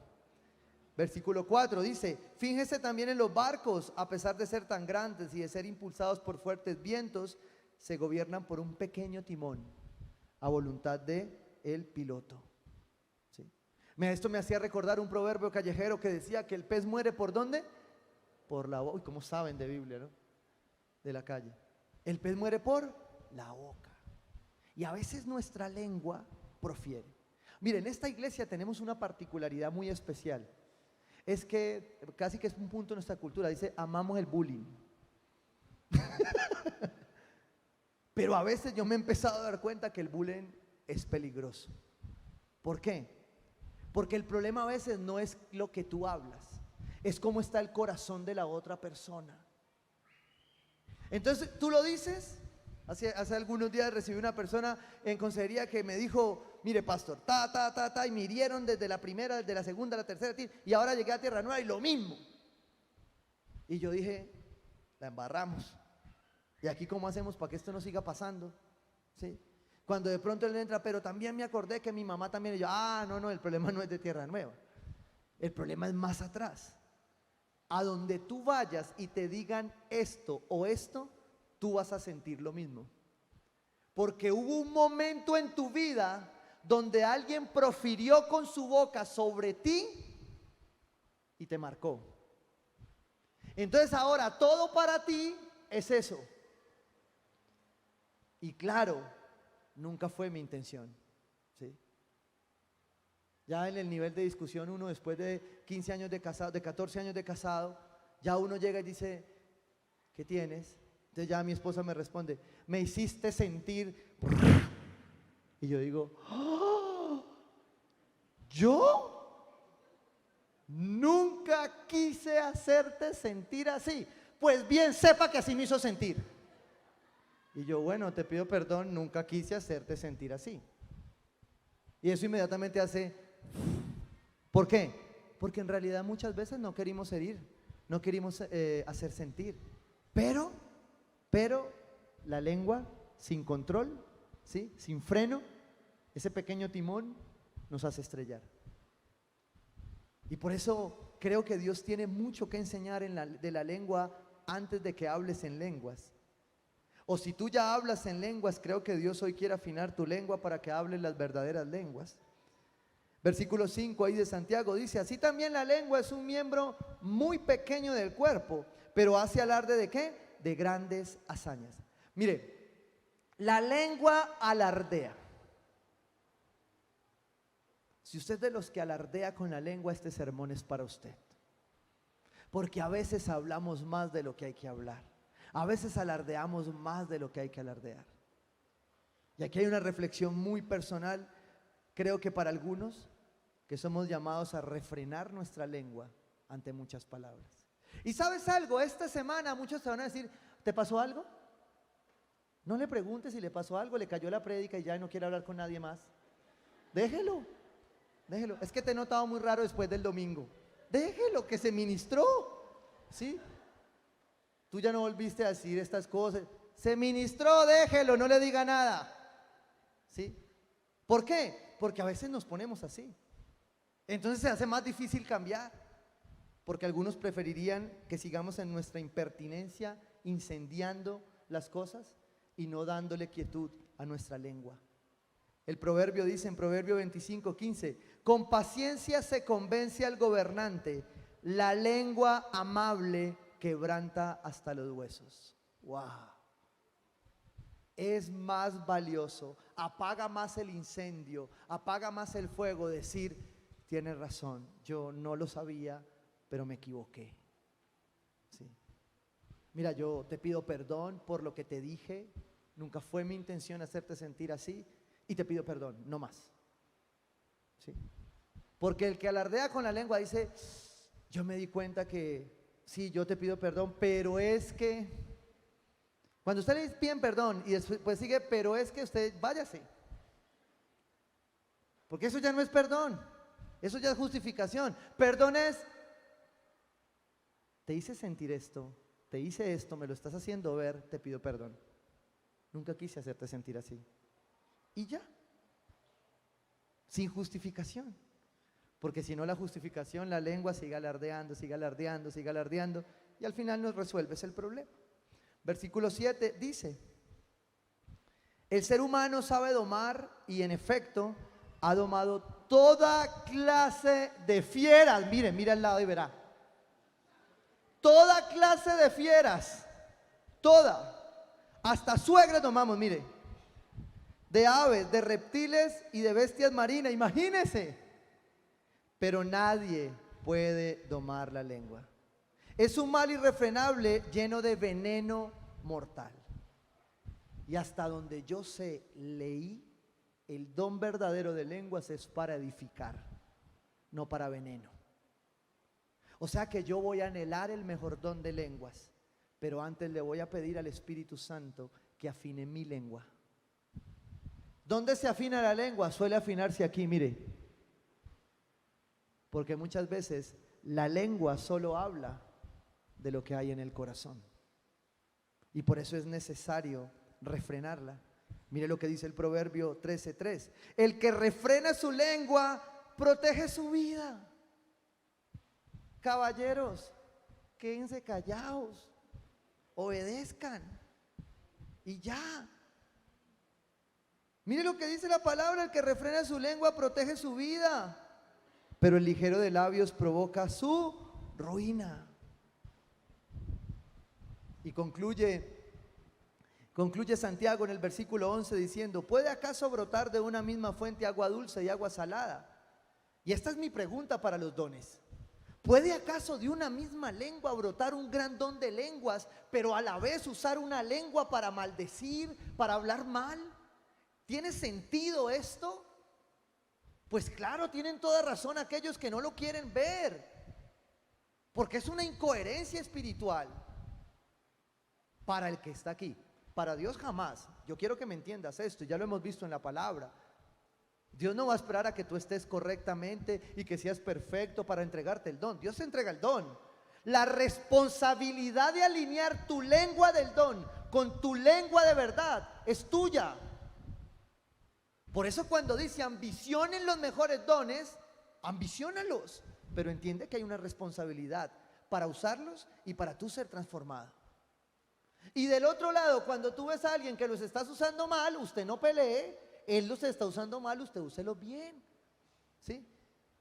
Versículo 4 dice, fíjese también en los barcos, a pesar de ser tan grandes y de ser impulsados por fuertes vientos, se gobiernan por un pequeño timón, a voluntad de el piloto. ¿Sí? Esto me hacía recordar un proverbio callejero que decía que el pez muere ¿por dónde? Por la boca. Uy, ¿cómo saben de Biblia, no? De la calle. El pez muere por la boca. Y a veces nuestra lengua profiere. Miren, en esta iglesia tenemos una particularidad muy especial. Es que casi que es un punto de nuestra cultura. Dice, amamos el bullying. Pero a veces yo me he empezado a dar cuenta que el bullying es peligroso. ¿Por qué? Porque el problema a veces no es lo que tú hablas, es cómo está el corazón de la otra persona. Entonces tú lo dices. Hace algunos días recibí una persona en consejería que me dijo, mire pastor, y me hirieron desde la primera, desde la segunda, la tercera, y ahora llegué a Tierra Nueva y lo mismo. Y yo dije, la embarramos. ¿Y aquí cómo hacemos para que esto no siga pasando? ¿Sí? Cuando de pronto él entra, pero también me acordé que mi mamá también, y yo, no, el problema no es de Tierra Nueva. El problema es más atrás. A donde tú vayas y te digan esto o esto, tú vas a sentir lo mismo. Porque hubo un momento en tu vida donde alguien profirió con su boca sobre ti y te marcó. Entonces ahora todo para ti es eso. Y claro, nunca fue mi intención, ¿sí? Ya en el nivel de discusión uno después de 15 años de casado, de 14 años de casado, ya uno llega y dice, ¿qué tienes? Entonces ya mi esposa me responde, me hiciste sentir. Y yo digo, "¡Ah! ¿Yo? Nunca quise hacerte sentir así. Pues bien, sepa que así me hizo sentir". Y yo, bueno, te pido perdón, nunca quise hacerte sentir así. Y eso inmediatamente hace. ¿Por qué? Porque en realidad muchas veces no queremos herir, no queremos hacer sentir. Pero la lengua sin control, ¿sí? Sin freno, ese pequeño timón nos hace estrellar. Y por eso creo que Dios tiene mucho que enseñar de la lengua antes de que hables en lenguas. O si tú ya hablas en lenguas, creo que Dios hoy quiere afinar tu lengua para que hables las verdaderas lenguas. Versículo 5 ahí de Santiago dice, así también la lengua es un miembro muy pequeño del cuerpo, pero hace alarde ¿de qué? De grandes hazañas. Mire, la lengua alardea. Si usted es de los que alardea con la lengua, este sermón es para usted. Porque a veces hablamos más de lo que hay que hablar. A veces alardeamos más de lo que hay que alardear. Y aquí hay una reflexión muy personal, creo que para algunos, que somos llamados a refrenar nuestra lengua ante muchas palabras. Y ¿sabes algo? Esta semana muchos te van a decir, ¿te pasó algo? No le preguntes si le pasó algo, le cayó la prédica y ya no quiere hablar con nadie más. Déjelo. Es que te he notado muy raro después del domingo. Déjelo, que se ministró. ¿Sí? Tú ya no volviste a decir estas cosas. Se ministró, déjelo, no le diga nada. ¿Sí? ¿Por qué? Porque a veces nos ponemos así. Entonces se hace más difícil cambiar. Porque algunos preferirían que sigamos en nuestra impertinencia, incendiando las cosas y no dándole quietud a nuestra lengua. El proverbio dice en Proverbio 25:15, con paciencia se convence al gobernante, la lengua amable quebranta hasta los huesos. ¡Wow! Es más valioso, apaga más el incendio, apaga más el fuego, decir, tienes razón, yo no lo sabía, pero me equivoqué. ¿Sí? Mira, yo te pido perdón por lo que te dije, nunca fue mi intención hacerte sentir así, y te pido perdón, no más. ¿Sí? Porque el que alardea con la lengua dice, yo me di cuenta que sí, yo te pido perdón, pero es que, cuando usted le piden perdón y después sigue, pero es que usted váyase. Porque eso ya no es perdón, eso ya es justificación. Perdón es, te hice sentir esto, te hice esto, me lo estás haciendo ver, te pido perdón. Nunca quise hacerte sentir así. Y ya, sin justificación. Porque si no la justificación, la lengua sigue alardeando, sigue alardeando, sigue alardeando, y al final no resuelves el problema. Versículo 7 dice, el ser humano sabe domar y en efecto ha domado toda clase de fieras. Mira al lado y verá. Toda clase de fieras, toda, hasta suegras domamos, mire, de aves, de reptiles y de bestias marinas, imagínese. Pero nadie puede domar la lengua. Es un mal irrefrenable lleno de veneno mortal. Y hasta donde yo sé, leí, el don verdadero de lenguas es para edificar, no para veneno. O sea que yo voy a anhelar el mejor don de lenguas, pero antes le voy a pedir al Espíritu Santo que afine mi lengua. ¿Dónde se afina la lengua? Suele afinarse aquí, mire. Porque muchas veces la lengua solo habla de lo que hay en el corazón. Y por eso es necesario refrenarla. Mire lo que dice el Proverbio 13:3. El que refrena su lengua protege su vida. Caballeros, quédense callados, obedezcan y ya. Mire lo que dice la palabra, el que refrena su lengua protege su vida, pero el ligero de labios provoca su ruina. Y concluye Santiago en el versículo 11 diciendo, ¿puede acaso brotar de una misma fuente agua dulce y agua salada? Y esta es mi pregunta para los dones. ¿Puede acaso de una misma lengua brotar un gran don de lenguas, pero a la vez usar una lengua para maldecir, para hablar mal? ¿Tiene sentido esto? Pues claro, tienen toda razón aquellos que no lo quieren ver, porque es una incoherencia espiritual para el que está aquí. Para Dios jamás. Yo quiero que me entiendas esto, ya lo hemos visto en la palabra. Dios no va a esperar a que tú estés correctamente y que seas perfecto para entregarte el don. Dios te entrega el don. La responsabilidad de alinear tu lengua del don con tu lengua de verdad es tuya. Por eso cuando dice ambicionen los mejores dones, ambiciónalos, pero entiende que hay una responsabilidad para usarlos y para tú ser transformado. Y del otro lado, cuando tú ves a alguien que los estás usando mal, usted no pelee. Él los está usando mal, usted úselos bien. ¿Sí?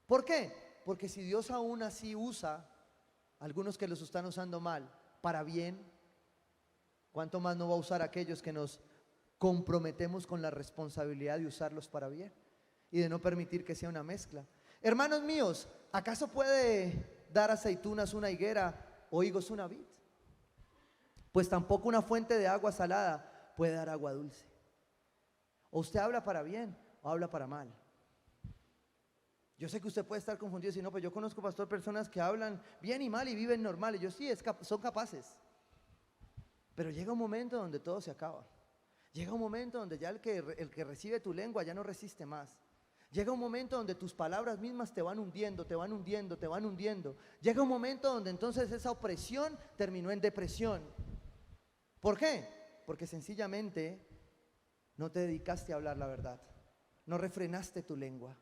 ¿Por qué? Porque si Dios aún así usa a algunos que los están usando mal para bien, ¿cuánto más no va a usar a aquellos que nos comprometemos con la responsabilidad de usarlos para bien y de no permitir que sea una mezcla? Hermanos míos, ¿acaso puede dar aceitunas una higuera o higos una vid? Pues tampoco una fuente de agua salada puede dar agua dulce. O usted habla para bien o habla para mal. Yo sé que usted puede estar confundido y decir, no, pues yo conozco, pastor, personas que hablan bien y mal y viven normal. Y yo sí, son capaces. Pero llega un momento donde todo se acaba. Llega un momento donde ya el que recibe tu lengua ya no resiste más. Llega un momento donde tus palabras mismas te van hundiendo, te van hundiendo, te van hundiendo. Llega un momento donde entonces esa opresión terminó en depresión. ¿Por qué? Porque sencillamente no te dedicaste a hablar la verdad, no refrenaste tu lengua.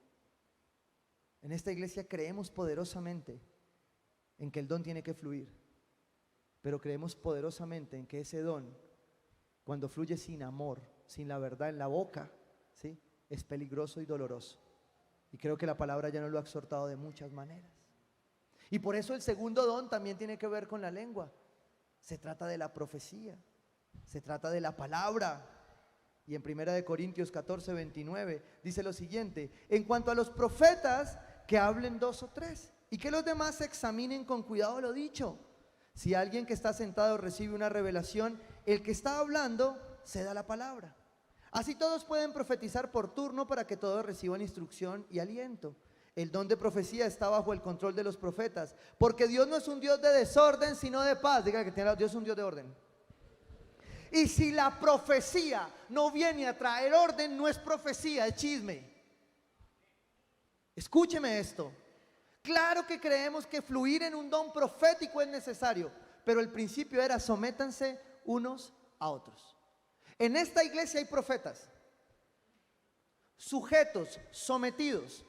En esta iglesia creemos poderosamente en que el don tiene que fluir, pero creemos poderosamente en que ese don, cuando fluye sin amor, sin la verdad en la boca, ¿sí?, es peligroso y doloroso. Y creo que la palabra ya nos lo ha exhortado de muchas maneras. Y por eso el segundo don también tiene que ver con la lengua. Se trata de la profecía, se trata de la palabra. Y en 1 Corintios 14, 29 dice lo siguiente: en cuanto a los profetas, que hablen 2 o 3 y que los demás examinen con cuidado lo dicho. Si alguien que está sentado recibe una revelación, el que está hablando se da la palabra. Así todos pueden profetizar por turno para que todos reciban instrucción y aliento. El don de profecía está bajo el control de los profetas, porque Dios no es un Dios de desorden, sino de paz. Diga que Dios es un Dios de orden. Y si la profecía no viene a traer orden, no es profecía, es chisme. Escúcheme esto. Claro que creemos que fluir en un don profético es necesario, pero el principio era sométanse unos a otros. En esta iglesia hay profetas, sujetos, sometidos,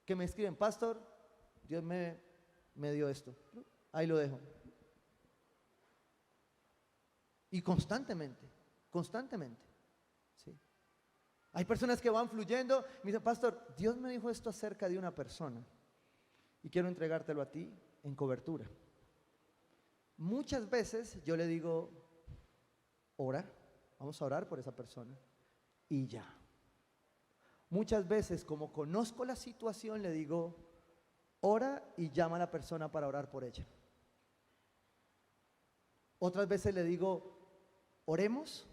que me escriben: pastor, Dios me dio esto. Ahí lo dejo. Y constantemente, ¿sí? Hay personas que van fluyendo, me dicen: pastor, Dios me dijo esto acerca de una persona y quiero entregártelo a ti en cobertura. Muchas veces yo le digo: ora, vamos a orar por esa persona y ya. Muchas veces, como conozco la situación, le digo: ora y llama a la persona para orar por ella. Otras veces le digo: oremos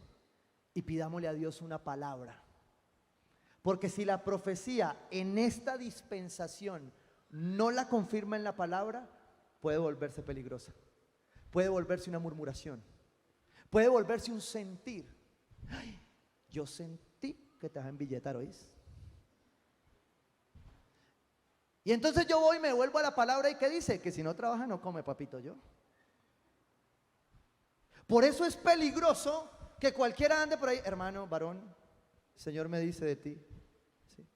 y pidámosle a Dios una palabra. Porque si la profecía en esta dispensación no la confirma en la palabra, puede volverse peligrosa. Puede volverse una murmuración. Puede volverse un sentir. Ay, yo sentí que te vas a embilletar, ¿oís? Y entonces yo voy y me vuelvo a la palabra, y ¿qué dice? Que si no trabaja no come, papito, yo. Por eso es peligroso que cualquiera ande por ahí: hermano, varón, el Señor me dice de ti. ¿Sí?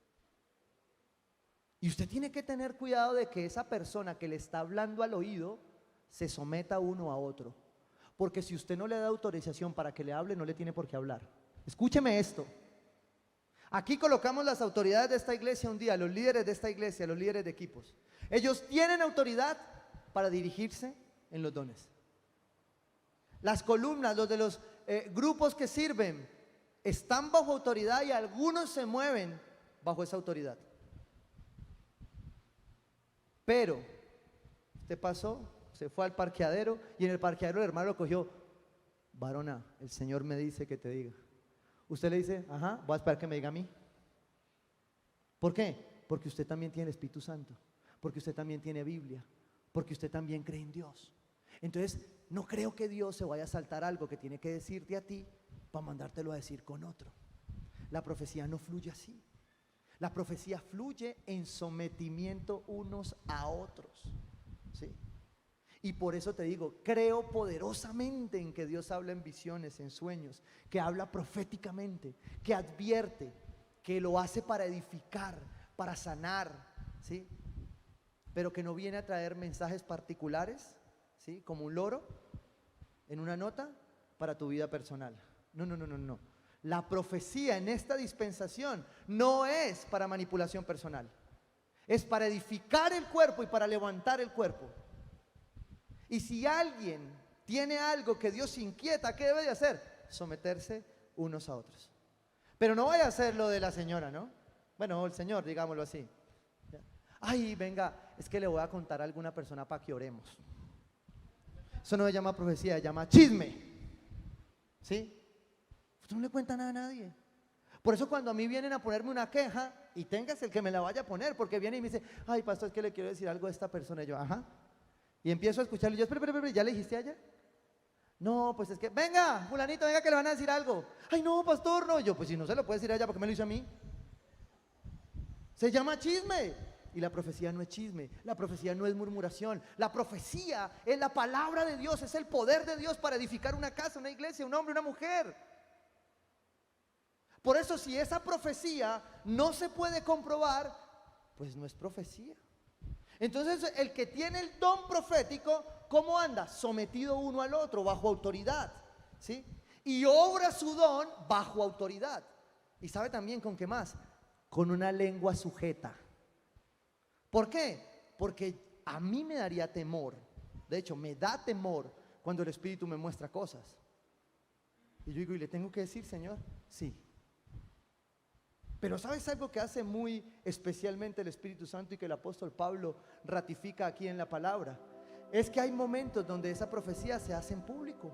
Y usted tiene que tener cuidado de que esa persona que le está hablando al oído se someta uno a otro. Porque si usted no le da autorización para que le hable, no le tiene por qué hablar. Escúcheme esto. Aquí colocamos las autoridades de esta iglesia un día, los líderes de esta iglesia, los líderes de equipos. Ellos tienen autoridad para dirigirse en los dones. Las columnas, los de los grupos que sirven, están bajo autoridad y algunos se mueven bajo esa autoridad. Pero usted pasó, se fue al parqueadero y en el parqueadero el hermano lo cogió. Varona, el Señor me dice que te diga. Usted le dice, ajá, voy a esperar que me diga a mí. ¿Por qué? Porque usted también tiene el Espíritu Santo, porque usted también tiene Biblia, porque usted también cree en Dios. Entonces, no creo que Dios se vaya a saltar algo que tiene que decirte a ti para mandártelo a decir con otro. La profecía no fluye así. La profecía fluye en sometimiento unos a otros, ¿sí? Y por eso te digo, creo poderosamente en que Dios habla en visiones, en sueños, que habla proféticamente, que advierte, que lo hace para edificar, para sanar, ¿sí? Pero que no viene a traer mensajes particulares, ¿sí? Como un loro en una nota para tu vida personal. No. La profecía en esta dispensación no es para manipulación personal. Es para edificar el cuerpo y para levantar el cuerpo. Y si alguien tiene algo que Dios inquieta, ¿qué debe de hacer? Someterse unos a otros. Pero no vaya a hacer lo de la señora, ¿no? Bueno, el señor, digámoslo así. Ay, venga, es que le voy a contar a alguna persona para que oremos. Eso no se llama profecía, se llama chisme. ¿Sí? Usted no le cuenta nada a nadie. Por eso cuando a mí vienen a ponerme una queja, y téngase el que me la vaya a poner, porque viene y me dice, ay, pastor, es que le quiero decir algo a esta persona. Y yo, ajá. Y empiezo a escucharlo y yo, espera, ¿ya le dijiste ayer? No, pues es que, venga, fulanito, venga que le van a decir algo. Ay, no, pastor, no. Yo, pues si no se lo puede decir a ella, ¿por qué me lo hizo a mí? Se llama chisme. Y la profecía no es chisme, la profecía no es murmuración. La profecía es la palabra de Dios, es el poder de Dios para edificar una casa, una iglesia, un hombre, una mujer. Por eso si esa profecía no se puede comprobar, pues no es profecía. Entonces el que tiene el don profético, ¿cómo anda? Sometido uno al otro, bajo autoridad, ¿sí? Y obra su don bajo autoridad. ¿Y sabe también con qué más? Con una lengua sujeta. ¿Por qué? Porque a mí me daría temor, de hecho me da temor cuando el Espíritu me muestra cosas. Y yo digo, ¿y le tengo que decir, Señor? Sí. Pero ¿sabes algo que hace muy especialmente el Espíritu Santo y que el apóstol Pablo ratifica aquí en la palabra? Es que hay momentos donde esa profecía se hace en público.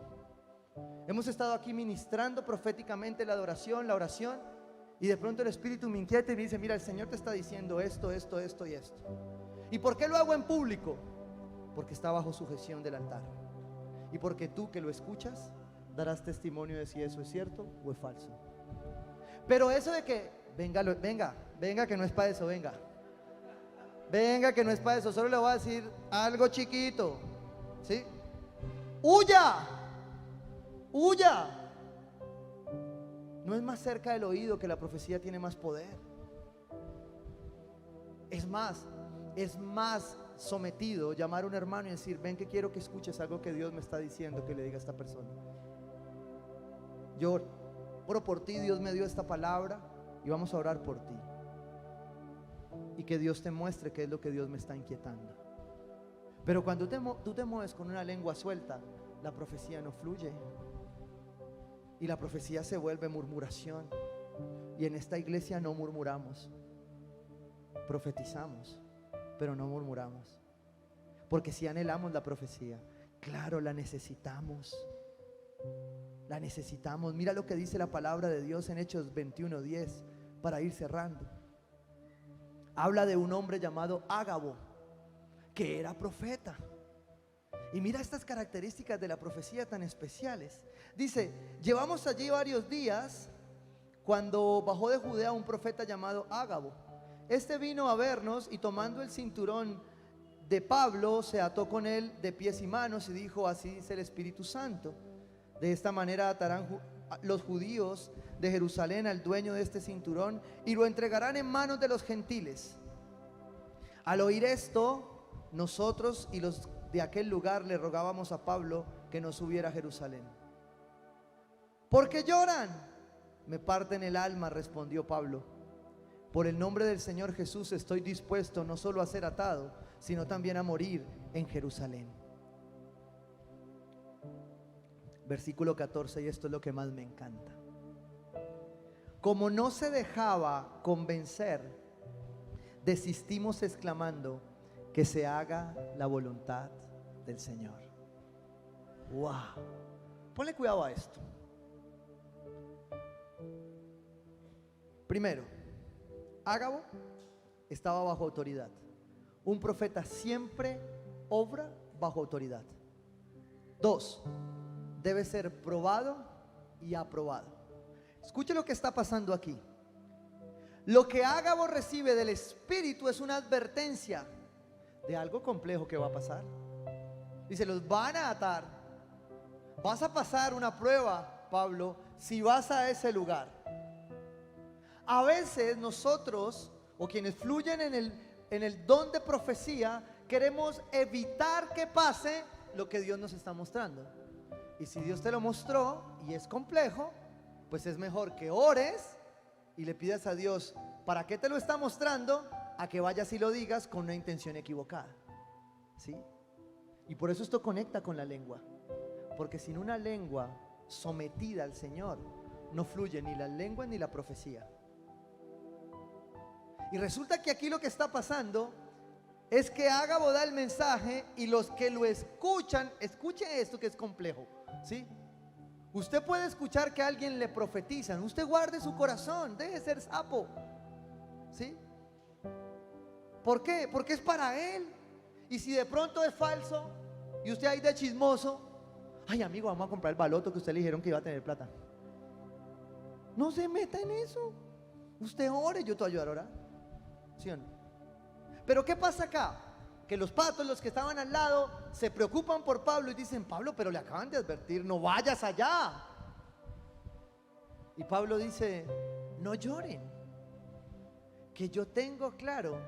Hemos estado aquí ministrando proféticamente la adoración, la oración, y de pronto el Espíritu me inquieta y me dice, mira, el Señor te está diciendo esto y esto. ¿Y por qué lo hago en público? Porque está bajo sujeción del altar. Y porque tú que lo escuchas darás testimonio de si eso es cierto o es falso. Pero eso de que, venga que no es para eso, venga que no es para eso, solo le voy a decir algo chiquito, ¿sí? ¡Huya! No es más cerca del oído que la profecía tiene más poder. Es más sometido llamar a un hermano y decir, ven que quiero que escuches algo que Dios me está diciendo que le diga a esta persona. Yo oro por ti, Dios me dio esta palabra y vamos a orar por ti. Y que Dios te muestre qué es lo que Dios me está inquietando. Pero cuando tú te mueves con una lengua suelta, la profecía no fluye. Y la profecía se vuelve murmuración. Y en esta iglesia no murmuramos. Profetizamos, pero no murmuramos. Porque si anhelamos la profecía, claro, la necesitamos. La necesitamos. Mira lo que dice la palabra de Dios en Hechos 21:10, para ir cerrando. Habla de un hombre llamado Ágabo, que era profeta. Y mira estas características de la profecía tan especiales. Dice, llevamos allí varios días cuando bajó de Judea un profeta llamado Ágabo. Este vino a vernos y tomando el cinturón de Pablo, se ató con él de pies y manos y dijo, así dice el Espíritu Santo. De esta manera atarán los judíos de Jerusalén al dueño de este cinturón y lo entregarán en manos de los gentiles. Al oír esto, nosotros y los de aquel lugar le rogábamos a Pablo que no subiera a Jerusalén. ¿Por qué lloran? Me parten el alma, respondió Pablo. Por el nombre del Señor Jesús estoy dispuesto no solo a ser atado, sino también a morir en Jerusalén. Versículo 14, y esto es lo que más me encanta. Como no se dejaba convencer, desistimos exclamando, que se haga la voluntad del Señor. Wow. Ponle cuidado a esto. Primero, Ágabo estaba bajo autoridad. Un profeta siempre obra bajo autoridad. 2, debe ser probado y aprobado. Escuche lo que está pasando aquí. Lo que Ágabo recibe del Espíritu es una advertencia de algo complejo que va a pasar. Dice, los van a atar. Vas a pasar una prueba, Pablo, si vas a ese lugar. A veces nosotros, o quienes fluyen en el don de profecía, queremos evitar que pase lo que Dios nos está mostrando. Y si Dios te lo mostró y es complejo, pues es mejor que ores y le pidas a Dios para qué te lo está mostrando, a que vayas y lo digas con una intención equivocada. ¿Sí? Y por eso esto conecta con la lengua, porque sin una lengua sometida al Señor no fluye ni la lengua ni la profecía. Y resulta que aquí lo que está pasando es que Ágabo da el mensaje y los que lo escuchan, escuche esto que es complejo, ¿sí? Usted puede escuchar que a alguien le profetizan, usted guarde su corazón, deje de ser sapo, ¿sí? ¿Por qué? Porque es para él. Y si de pronto es falso y usted ahí de chismoso, ay amigo, vamos a comprar el baloto que usted le dijeron que iba a tener plata. No se meta en eso. Usted ore, yo te voy a ayudar a orar. ¿Sí o no? Pero ¿qué pasa acá? Que los patos, los que estaban al lado, se preocupan por Pablo y dicen, Pablo, pero le acaban de advertir, no vayas allá. Y Pablo dice, no lloren, que yo tengo claro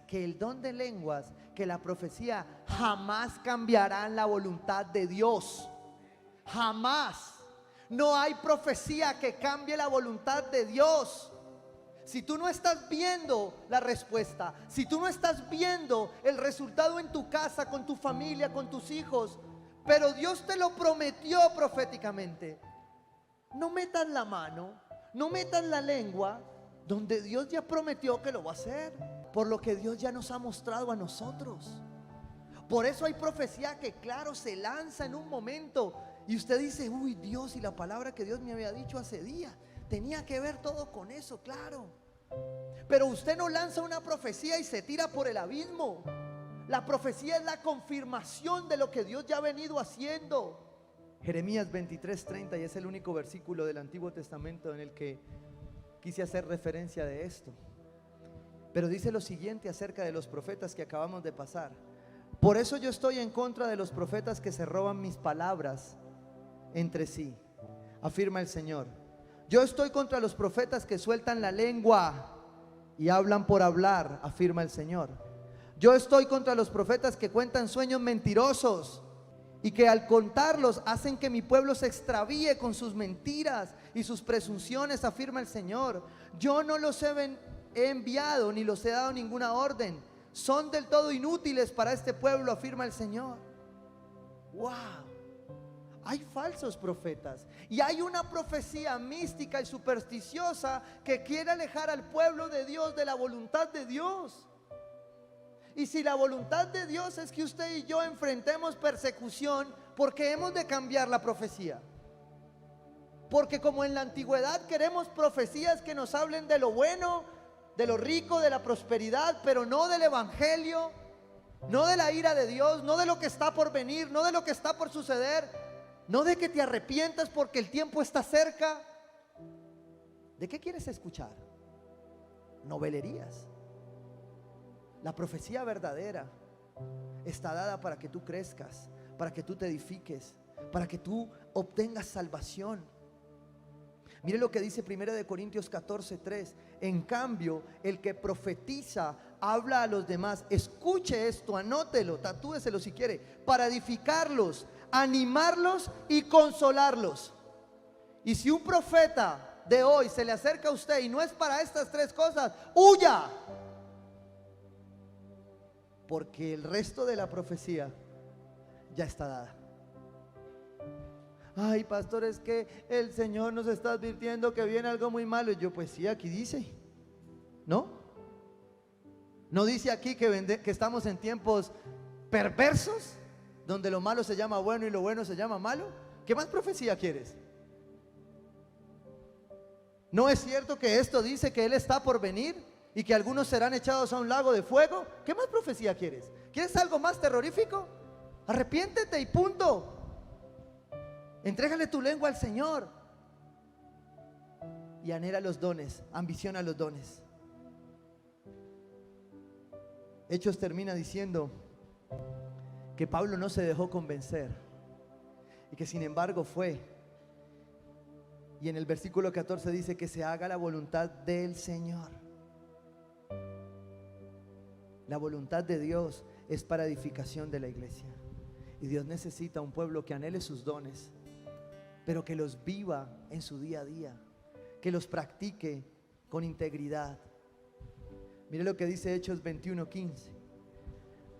que el don de lenguas, que la profecía jamás cambiarán la voluntad de Dios. Jamás. No hay profecía que cambie la voluntad de Dios. Si tú no estás viendo la respuesta, si tú no estás viendo el resultado en tu casa, con tu familia, con tus hijos, pero Dios te lo prometió proféticamente, no metas la mano, no metas la lengua donde Dios ya prometió que lo va a hacer, por lo que Dios ya nos ha mostrado a nosotros. Por eso hay profecía que claro se lanza en un momento y usted dice, uy Dios, y la palabra que Dios me había dicho hace días tenía que ver todo con eso, claro. Pero usted no lanza una profecía y se tira por el abismo. La profecía es la confirmación de lo que Dios ya ha venido haciendo. Jeremías 23:30, y es el único versículo del Antiguo Testamento en el que quise hacer referencia de esto. Pero dice lo siguiente acerca de los profetas que acabamos de pasar. Por eso yo estoy en contra de los profetas que se roban mis palabras entre sí, afirma el Señor. Yo estoy contra los profetas que sueltan la lengua y hablan por hablar, afirma el Señor. Yo estoy contra los profetas que cuentan sueños mentirosos y que al contarlos hacen que mi pueblo se extravíe con sus mentiras y sus presunciones, afirma el Señor. Yo no los he enviado ni los he dado ninguna orden. Son del todo inútiles para este pueblo, afirma el Señor. ¡Wow! Hay falsos profetas y hay una profecía mística y supersticiosa que quiere alejar al pueblo de Dios de la voluntad de Dios. Y si la voluntad de Dios es que usted y yo enfrentemos persecución, ¿por qué hemos de cambiar la profecía? Porque como en la antigüedad queremos profecías que nos hablen de lo bueno, de lo rico, de la prosperidad, pero no del evangelio, no de la ira de Dios, no de lo que está por venir, no de lo que está por suceder, no de que te arrepientas porque el tiempo está cerca. ¿De qué quieres escuchar? Novelerías. La profecía verdadera está dada para que tú crezcas, para que tú te edifiques, para que tú obtengas salvación. Mire lo que dice 1 Corintios 14:3. En cambio, el que profetiza habla a los demás. Escuche esto, anótelo, tatúeselo si quiere, para edificarlos, animarlos y consolarlos. Y si un profeta de hoy se le acerca a usted y no es para estas tres cosas, huya, porque el resto de la profecía ya está dada. Ay, pastor, es que el Señor nos está advirtiendo que viene algo muy malo. Y yo, pues sí, aquí dice, ¿no? ¿No dice aquí que estamos en tiempos perversos, donde lo malo se llama bueno y lo bueno se llama malo? ¿Qué más profecía quieres? ¿No es cierto que esto dice que Él está por venir y que algunos serán echados a un lago de fuego? ¿Qué más profecía quieres? ¿Quieres algo más terrorífico? Arrepiéntete y punto. Entrégale tu lengua al Señor y anhela los dones, ambiciona los dones. Hechos termina diciendo que Pablo no se dejó convencer y que sin embargo fue. Y en el versículo 14 dice que se haga la voluntad del Señor. La voluntad de Dios es para edificación de la iglesia. Y Dios necesita un pueblo que anhele sus dones, pero que los viva en su día a día, que los practique con integridad. Mire lo que dice Hechos 21:15.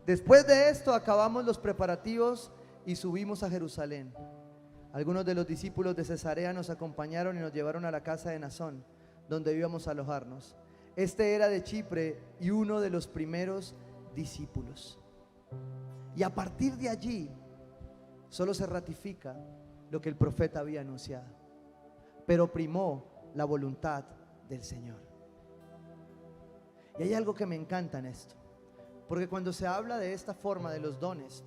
Después de esto acabamos los preparativos y subimos a Jerusalén. Algunos de los discípulos de Cesarea nos acompañaron y nos llevaron a la casa de Nasón, donde íbamos a alojarnos. Este era de Chipre y uno de los primeros discípulos. Y a partir de allí solo se ratifica lo que el profeta había anunciado, pero primó la voluntad del Señor. Y hay algo que me encanta en esto, porque cuando se habla de esta forma de los dones,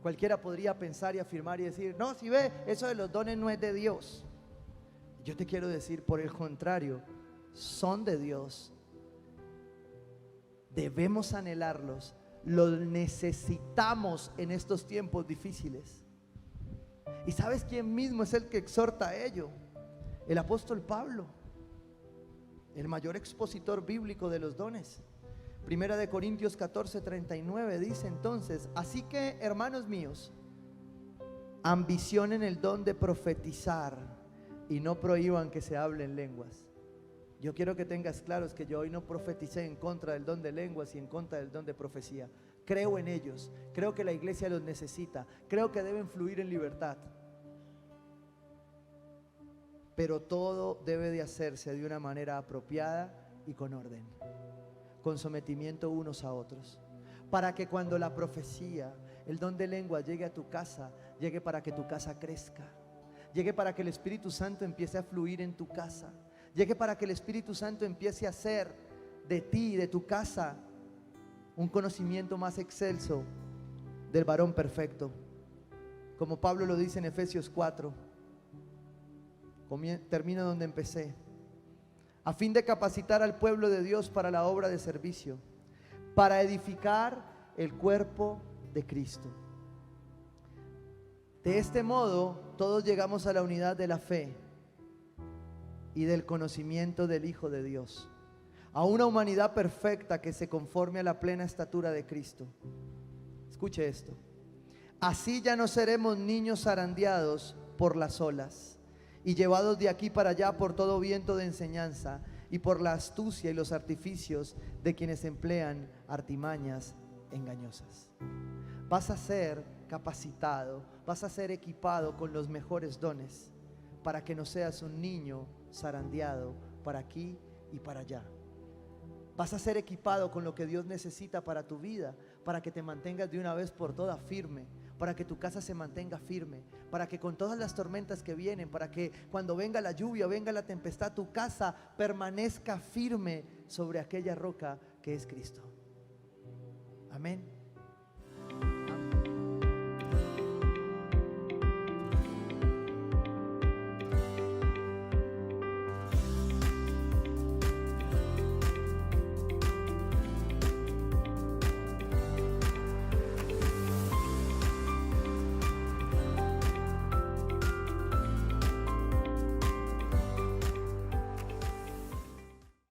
cualquiera podría pensar y afirmar y decir: no, si ve, eso de los dones no es de Dios. Yo te quiero decir, por el contrario, son de Dios. Debemos anhelarlos, los necesitamos en estos tiempos difíciles. ¿Y sabes quién mismo es el que exhorta a ello? El apóstol Pablo, el mayor expositor bíblico de los dones. Primera de Corintios 14:39 dice entonces: así que, hermanos míos, ambicionen el don de profetizar y no prohíban que se hablen lenguas. Yo quiero que tengas claros que yo hoy no profeticé en contra del don de lenguas y en contra del don de profecía. Creo en ellos, creo que la iglesia los necesita, creo que deben fluir en libertad. Pero todo debe de hacerse de una manera apropiada y con orden, con sometimiento unos a otros, para que cuando la profecía, el don de lengua llegue a tu casa, llegue para que tu casa crezca, llegue para que el Espíritu Santo empiece a fluir en tu casa, llegue para que el Espíritu Santo empiece a hacer de ti, de tu casa, un conocimiento más excelso del varón perfecto, como Pablo lo dice en Efesios 4. Termino donde empecé: a fin de capacitar al pueblo de Dios para la obra de servicio, para edificar el cuerpo de Cristo. De este modo todos llegamos a la unidad de la fe y del conocimiento del Hijo de Dios, a una humanidad perfecta que se conforme a la plena estatura de Cristo. Escuche esto: así ya no seremos niños zarandeados por las olas y llevados de aquí para allá por todo viento de enseñanza y por la astucia y los artificios de quienes emplean artimañas engañosas. Vas a ser capacitado, vas a ser equipado con los mejores dones, para que no seas un niño zarandeado para aquí y para allá. Vas a ser equipado con lo que Dios necesita para tu vida, para que te mantengas de una vez por todas firme, para que tu casa se mantenga firme, para que con todas las tormentas que vienen, para que cuando venga la lluvia, venga la tempestad, tu casa permanezca firme sobre aquella roca que es Cristo. Amén.